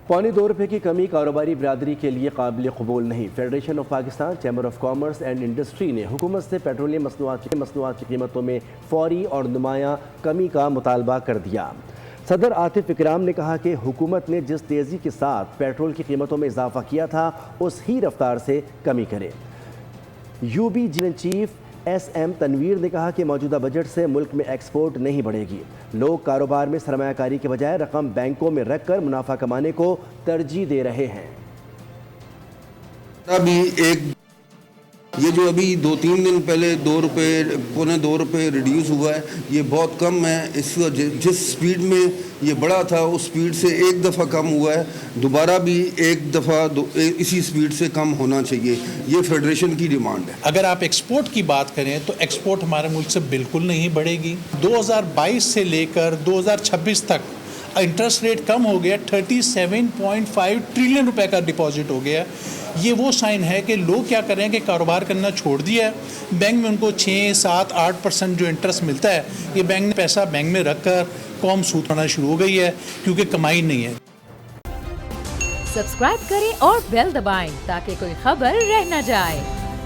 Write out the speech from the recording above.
₹2.25 की कमी कारोबारी बिरादरी के लिए काबिल कबूल नहीं। Federation of Pakistan chamber of commerce and industry ने हुकूमत से पेट्रोलियम मसनूआत की कीमतों में फौरी और नुमायां कमी का मुतालबा कर दिया। सदर आतिफ इकराम ने कहा कि हुकूमत ने जिस तेज़ी के साथ पेट्रोल की कीमतों में इजाफा किया था उस ही रफ्तार से कमी करे। UB चीफ SM तनवीर ने कहा कि मौजूदा बजट से मुल्क में एक्सपोर्ट नहीं बढ़ेगी। लोग कारोबार में सरमायाकारी के बजाय रकम बैंकों में रखकर मुनाफा कमाने को तरजीह दे रहे हैं। अभी ये जो अभी 2-3 दिन पहले ₹2.25 रिड्यूस हुआ है, ये बहुत कम है। इसका जिस स्पीड में ये बढ़ा था उस स्पीड से एक दफ़ा कम हुआ है, दोबारा भी एक दफ़ा इसी स्पीड से कम होना चाहिए। ये फेडरेशन की डिमांड है। अगर आप एक्सपोर्ट की बात करें तो एक्सपोर्ट हमारे मुल्क से बिल्कुल नहीं बढ़ेगी। 2022 से लेकर 2026 तक इंटरेस्ट रेट कम हो गया, 37.5 ट्रिलियन रुपए का डिपॉजिट हो गया। ये वो साइन है कि लोग क्या कर रहे हैं कि कारोबार करना छोड़ दिया है। बैंक में उनको 6, 7, 8% जो इंटरेस्ट मिलता है, ये बैंक ने पैसा बैंक में रखकर कौम सूद खाना शुरू हो गई है क्योंकि कमाई नहीं है। सब्सक्राइब करें और बेल दबाएं ताकि कोई खबर रह न जाए।